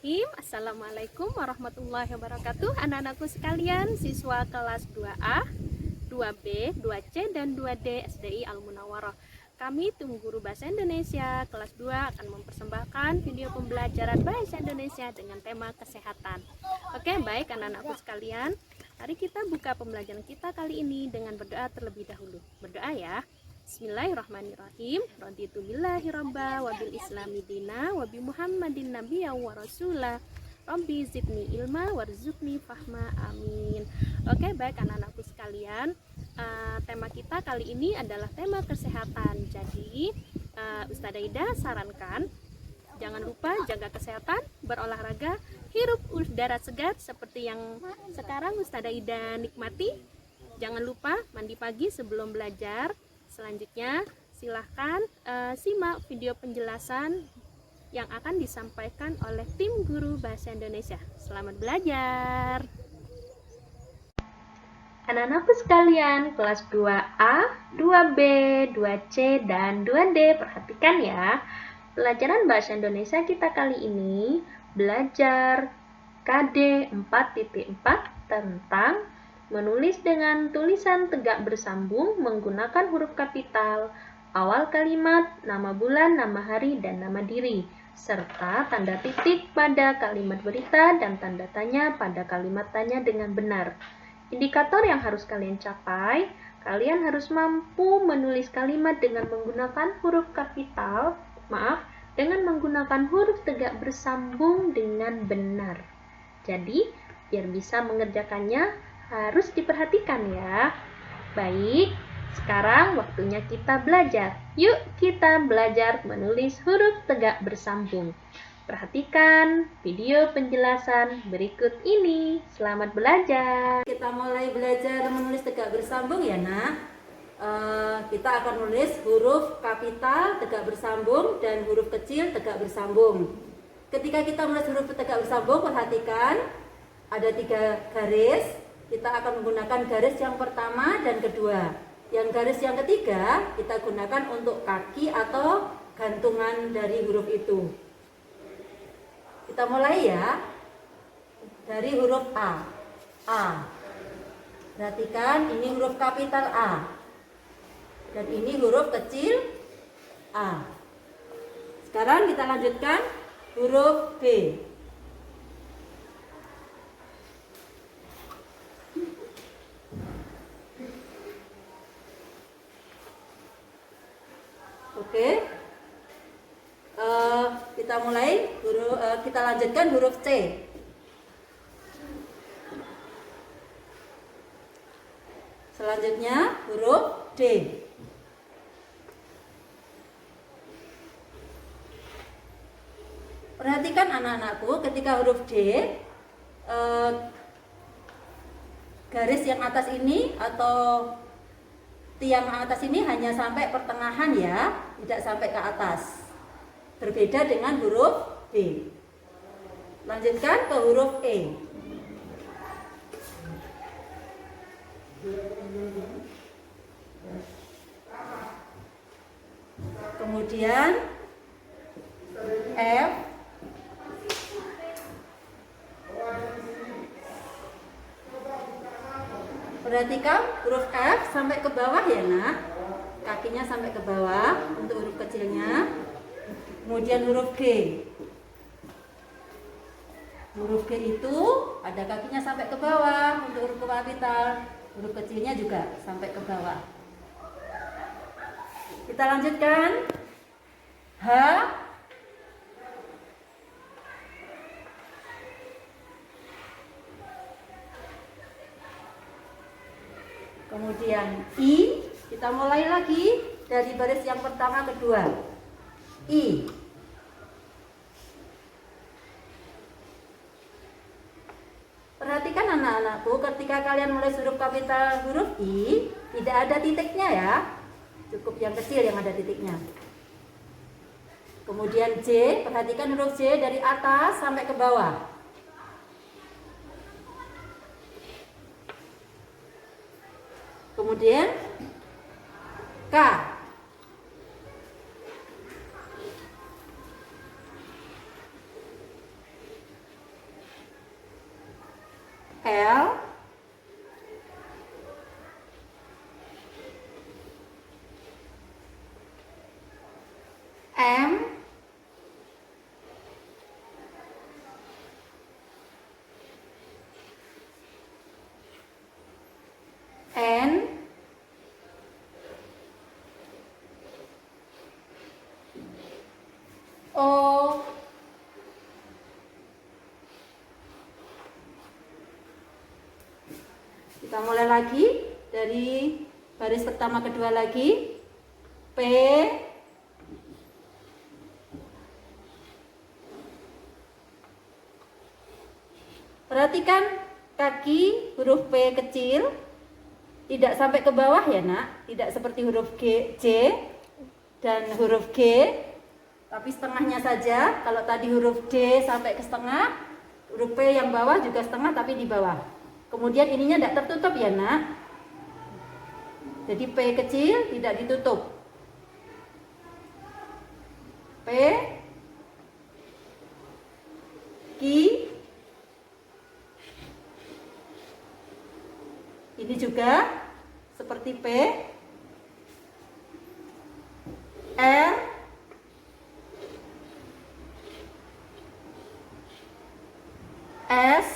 Bismillahirrahmanirrahim. Assalamualaikum warahmatullahi wabarakatuh. Anak-anakku sekalian, siswa kelas 2A, 2B, 2C, dan 2D SDI Al-Munawwarah. Kami tim guru bahasa Indonesia kelas 2 akan mempersembahkan video pembelajaran bahasa Indonesia dengan tema kesehatan. Oke, baik anak-anakku sekalian. Mari kita buka pembelajaran kita kali ini dengan berdoa terlebih dahulu. Berdoa ya. Bismillahirrahmanirrahim. Raditu billahi rabba wa bil islami dina wa bi Muhammadin nabiyya wa rasula. Rabbi zidni ilma warzuqni fahma. Amin. Oke, baik anak-anakku sekalian. Tema kita kali ini adalah tema kesehatan. Jadi, Ustazah Ida sarankan jangan lupa jaga kesehatan, berolahraga, hirup udara segar seperti yang sekarang Ustazah Ida nikmati. Jangan lupa mandi pagi sebelum belajar. Selanjutnya, silahkan simak video penjelasan yang akan disampaikan oleh tim guru bahasa Indonesia. Selamat belajar. Anak-anakku sekalian, kelas 2A, 2B, 2C, dan 2D, perhatikan ya. Pelajaran bahasa Indonesia kita kali ini belajar KD 4.4 tentang menulis dengan tulisan tegak bersambung menggunakan huruf kapital, awal kalimat, nama bulan, nama hari, dan nama diri, serta tanda titik pada kalimat berita dan tanda tanya pada kalimat tanya dengan benar. Indikator yang harus kalian capai, kalian harus mampu menulis kalimat dengan menggunakan huruf kapital, dengan menggunakan huruf tegak bersambung dengan benar. Jadi, biar bisa mengerjakannya, harus diperhatikan ya. Baik, sekarang waktunya kita belajar. Yuk kita belajar menulis huruf tegak bersambung. Perhatikan video penjelasan berikut ini. Selamat belajar. Kita mulai belajar menulis tegak bersambung ya nak. Kita akan menulis huruf kapital tegak bersambung dan huruf kecil tegak bersambung. Ketika kita menulis huruf tegak bersambung, perhatikan ada 3 garis. Kita akan menggunakan garis yang pertama dan kedua. Yang garis yang ketiga kita gunakan untuk kaki atau gantungan dari huruf itu. Kita mulai ya. Dari huruf A. A. Perhatikan ini huruf kapital A. Dan ini huruf kecil A. Sekarang kita lanjutkan huruf B. Oke, kita mulai kita lanjutkan huruf C. Selanjutnya huruf D. Perhatikan anak-anakku, ketika huruf D, garis yang atas ini atau tiang atas ini hanya sampai pertengahan ya, tidak sampai ke atas. Berbeda dengan huruf B. Lanjutkan ke huruf E. Kemudian F. Perhatikan huruf F sampai ke bawah ya nak. Kakinya sampai ke bawah untuk huruf kecilnya. Kemudian huruf G. Huruf G itu ada kakinya sampai ke bawah untuk huruf kapital. Huruf kecilnya juga sampai ke bawah. Kita lanjutkan. H. Kemudian I, kita mulai lagi dari baris yang pertama kedua. I. Perhatikan anak-anakku, ketika kalian menulis huruf kapital huruf I, tidak ada titiknya ya. Cukup yang kecil yang ada titiknya. Kemudian J, perhatikan huruf J dari atas sampai ke bawah. Kemudian K. L, M, N, O, kita mulai lagi dari baris pertama kedua lagi. P, perhatikan kaki huruf P kecil tidak sampai ke bawah ya nak, tidak seperti huruf G, J dan huruf G, tapi setengahnya saja. Kalau tadi huruf D sampai ke setengah, huruf P yang bawah juga setengah tapi di bawah. Kemudian ininya tidak tertutup ya nak, jadi P kecil tidak ditutup. P, Q, ini juga seperti P, L, S,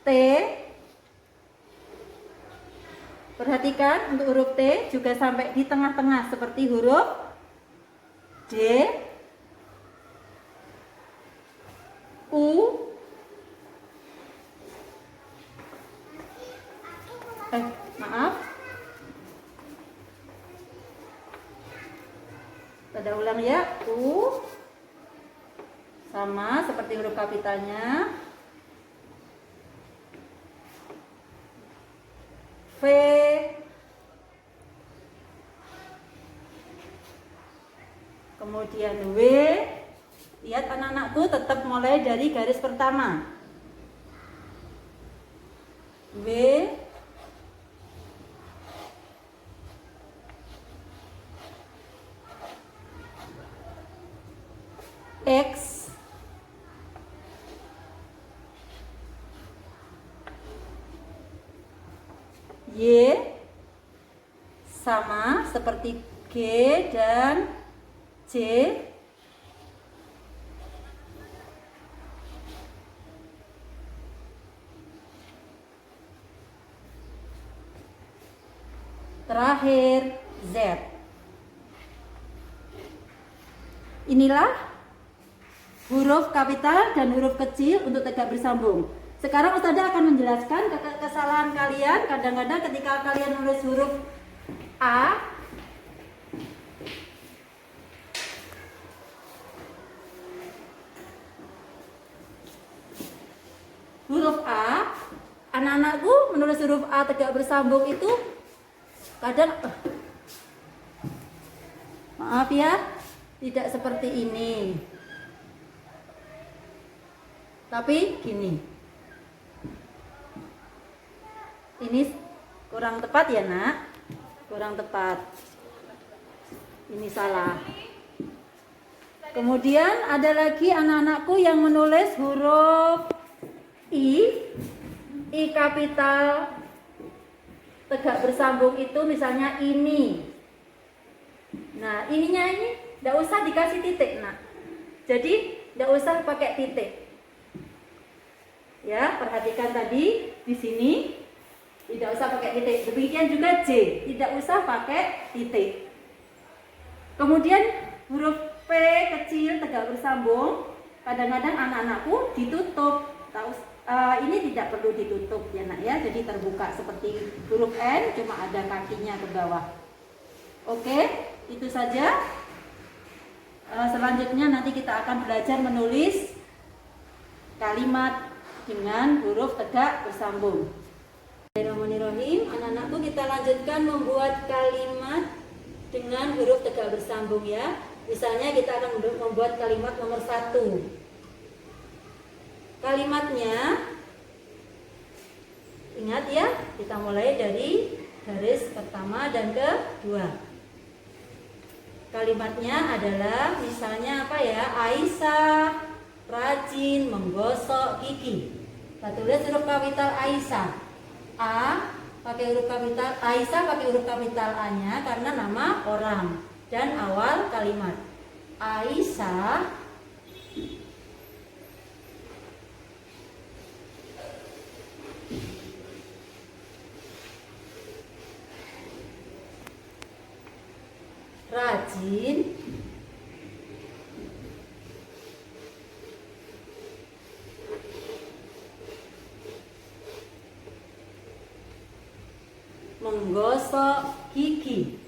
T. Perhatikan untuk huruf T juga sampai di tengah-tengah seperti huruf D, U, maaf, kita ulang ya, U, sama seperti huruf kapitalnya, V, kemudian W. Lihat anak-anakku tetap mulai dari garis pertama. W, X, Y, sama seperti G dan J. Terakhir Z. Inilah huruf kapital dan huruf kecil untuk tegak bersambung. Sekarang Ustazah akan menjelaskan kesalahan kalian kadang-kadang ketika kalian menulis huruf A. Huruf A, anak-anakku menulis huruf A tegak bersambung itu kadang maaf ya, tidak seperti ini, tapi gini. Ini kurang tepat ya nak, kurang tepat, ini salah. Kemudian ada lagi anak-anakku yang menulis huruf I kapital tegak bersambung itu misalnya ini. Nah ininya ini tidak usah dikasih titik nak, jadi tidak usah pakai titik ya. Perhatikan tadi di sini tidak usah pakai titik. Demikian juga J tidak usah pakai titik. Kemudian huruf P kecil tegak bersambung kadang-kadang anak-anakku ditutup. Ini tidak perlu ditutup ya nak ya, jadi terbuka seperti huruf N, cuma ada kakinya ke bawah. Oke, itu saja. Selanjutnya nanti kita akan belajar menulis kalimat dengan huruf tegak bersambung. Bismillahirrahmanirrahim. Anak-anakku, kita lanjutkan membuat kalimat dengan huruf tegak bersambung ya. Misalnya kita akan membuat kalimat nomor 1. Kalimatnya, ingat ya, kita mulai dari garis pertama dan kedua. Kalimatnya adalah misalnya apa ya? Aisyah rajin menggosok gigi. Kita tulis huruf kapital Aisyah. A pakai huruf kapital, Aisyah pakai huruf kapital A-nya karena nama orang dan awal kalimat. Aisyah rajin menggosok gigi.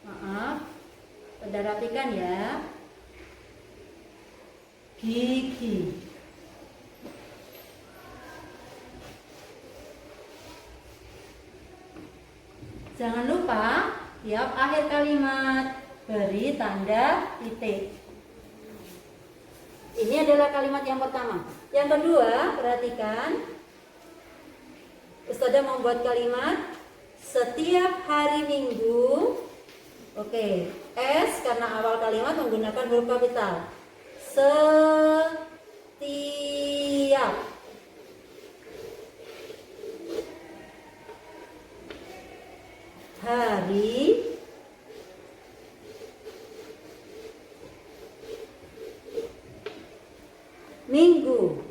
Maaf, sudah rapikan ya. Gigi. Jangan lupa tiap akhir kalimat beri tanda titik. Ini adalah kalimat yang pertama. Yang kedua, perhatikan. Ustazah membuat kalimat setiap hari Minggu. Oke, S karena awal kalimat menggunakan huruf kapital. Setiap hari Minggu.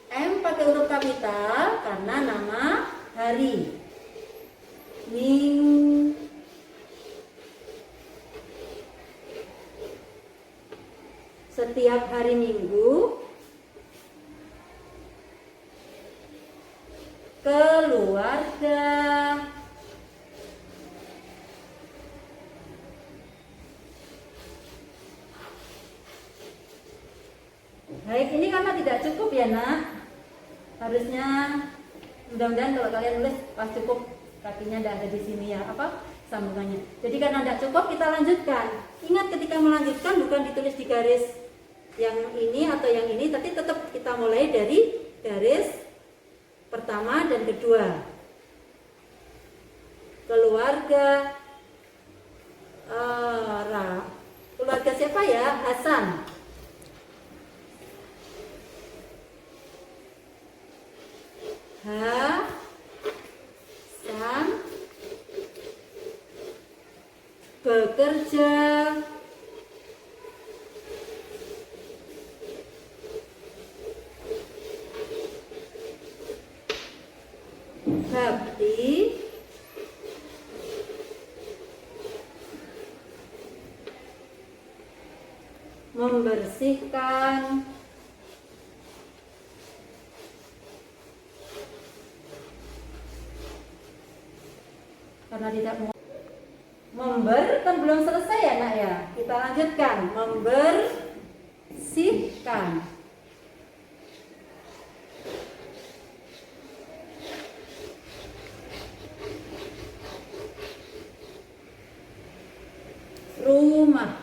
M pakai huruf kapital karena nama hari. Setiap hari Minggu keluarga baik, ini karena tidak cukup ya nak, harusnya mudah-mudahan kalau kalian nulis pas cukup, kakinya tidak ada di sini ya, apa sambungannya. Jadi karena tidak cukup kita lanjutkan. Ingat ketika melanjutkan bukan ditulis di garis yang ini atau yang ini, tapi tetap kita mulai dari garis pertama dan kedua. Keluarga keluarga siapa ya? Hasan. Hasan bekerja bakti membersihkan karena tidak mau kan belum selesai ya nak ya, kita lanjutkan. Membersihkan rumah.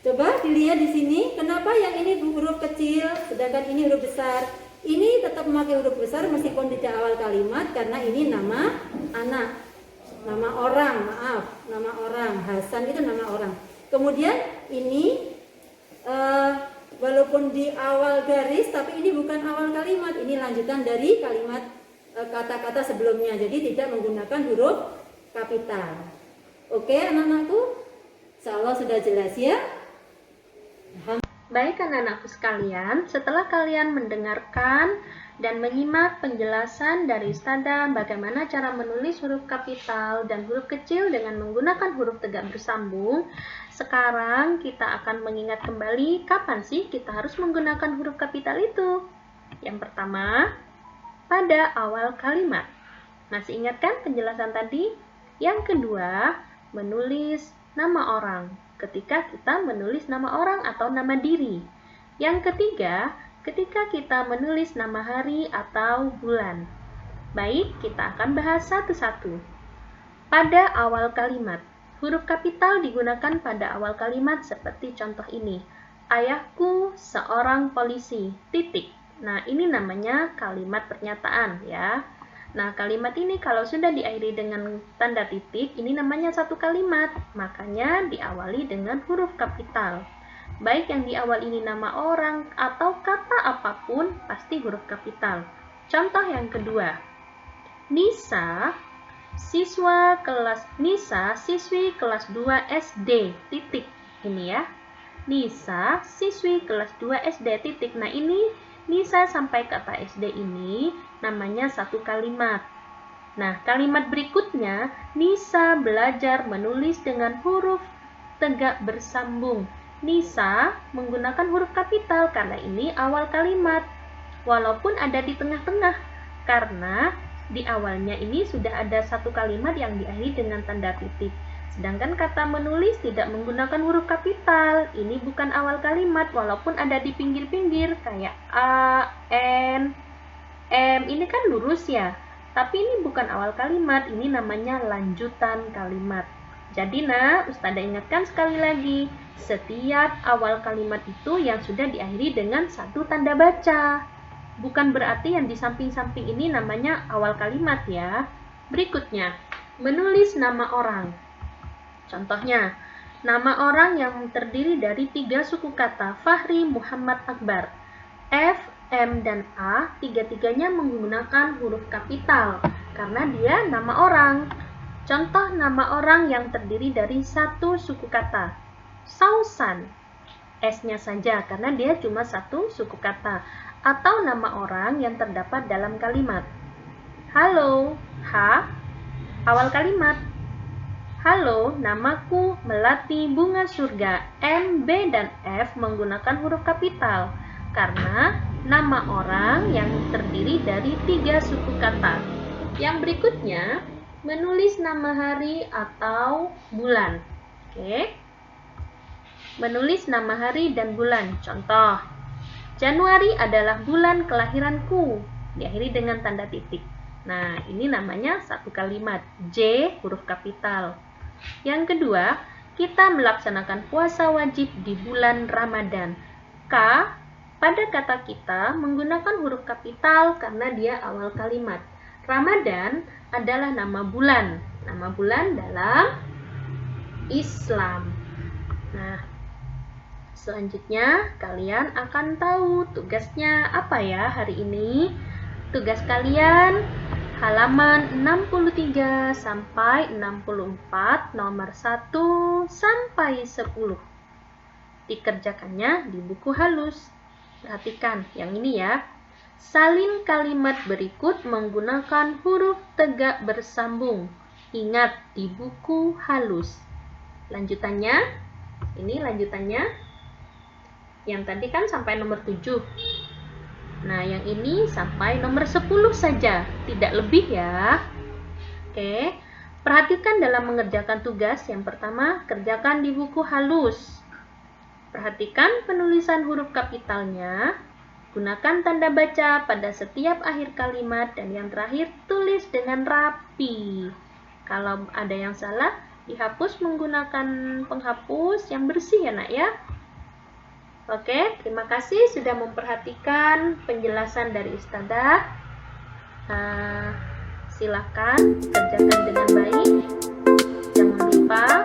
Coba dilihat di sini, kenapa yang ini huruf kecil, sedangkan ini huruf besar. Ini tetap memakai huruf besar meskipun tidak awal kalimat, karena ini nama anak, nama orang, nama orang. Hasan itu nama orang. Kemudian ini walaupun di awal garis, tapi ini bukan awal kalimat, ini lanjutan dari kalimat kata-kata sebelumnya. Jadi tidak menggunakan huruf kapital. Oke anak-anakku, insyaallah sudah jelas ya. Baik anak-anakku sekalian, setelah kalian mendengarkan dan menyimak penjelasan dari Ustazah bagaimana cara menulis huruf kapital dan huruf kecil dengan menggunakan huruf tegak bersambung, sekarang kita akan mengingat kembali kapan sih kita harus menggunakan huruf kapital itu. Yang pertama, pada awal kalimat. Masih ingat kan penjelasan tadi? Yang kedua, menulis nama orang. ketika kita menulis nama orang atau nama diri. Yang ketiga, ketika kita menulis nama hari atau bulan. Baik, kita akan bahas satu-satu. Pada awal kalimat, huruf kapital digunakan pada awal kalimat seperti contoh ini. Ayahku seorang polisi, titik. Nah, ini namanya kalimat pernyataan ya. Nah, kalimat ini kalau sudah diakhiri dengan tanda titik, ini namanya satu kalimat. Makanya diawali dengan huruf kapital. Baik yang di awal ini nama orang atau kata apapun, pasti huruf kapital. Contoh yang kedua. Nisa, siswi kelas 2 SD, titik. Ini ya. Nisa, siswi kelas 2 SD, titik. Nah, ini Nisa sampai kata SD ini namanya satu kalimat. Nah, kalimat berikutnya, Nisa belajar menulis dengan huruf tegak bersambung. Nisa menggunakan huruf kapital karena ini awal kalimat. Walaupun ada di tengah-tengah, karena di awalnya ini sudah ada satu kalimat yang diakhiri dengan tanda titik. Sedangkan kata menulis tidak menggunakan huruf kapital. Ini bukan awal kalimat, walaupun ada di pinggir-pinggir kayak A, N, M. Ini kan lurus ya, tapi ini bukan awal kalimat, ini namanya lanjutan kalimat. Jadi Ustadzah ingatkan sekali lagi, setiap awal kalimat itu yang sudah diakhiri dengan satu tanda baca. Bukan berarti yang di samping-samping ini namanya awal kalimat ya. Berikutnya, menulis nama orang. Contohnya, nama orang yang terdiri dari 3 suku kata, Fahri Muhammad Akbar. F, M, dan A, tiga-tiganya menggunakan huruf kapital karena dia nama orang. Contoh nama orang yang terdiri dari 1 suku kata, Sausan, S-nya saja karena dia cuma 1 suku kata. Atau nama orang yang terdapat dalam kalimat. Halo, H, awal kalimat. Halo, namaku Melati Bunga Surga. M, B, dan F menggunakan huruf kapital karena nama orang yang terdiri dari 3 suku kata. Yang berikutnya, menulis nama hari atau bulan. Oke. Menulis nama hari dan bulan. Contoh, Januari adalah bulan kelahiranku. Diakhiri dengan tanda titik. Nah, ini namanya satu kalimat. J, huruf kapital. Yang kedua, kita melaksanakan puasa wajib di bulan Ramadan. K, pada kata kita menggunakan huruf kapital karena dia awal kalimat. Ramadan adalah nama bulan. Nama bulan dalam Islam. Nah, selanjutnya kalian akan tahu tugasnya apa ya hari ini. Tugas kalian halaman 63 sampai 64, nomor 1 sampai 10. Dikerjakannya di buku halus. Perhatikan yang ini ya. Salin kalimat berikut menggunakan huruf tegak bersambung. Ingat di buku halus. Lanjutannya, ini lanjutannya. Yang tadi kan sampai nomor 7. Nah, yang ini sampai nomor 10 saja, tidak lebih ya. Oke, perhatikan dalam mengerjakan tugas. Yang pertama, kerjakan di buku halus. Perhatikan penulisan huruf kapitalnya. Gunakan tanda baca pada setiap akhir kalimat. Dan yang terakhir, tulis dengan rapi. Kalau ada yang salah, dihapus menggunakan penghapus yang bersih ya nak ya. Oke, terima kasih sudah memperhatikan penjelasan dari Ustadzah. Silakan kerjakan dengan baik. Jangan lupa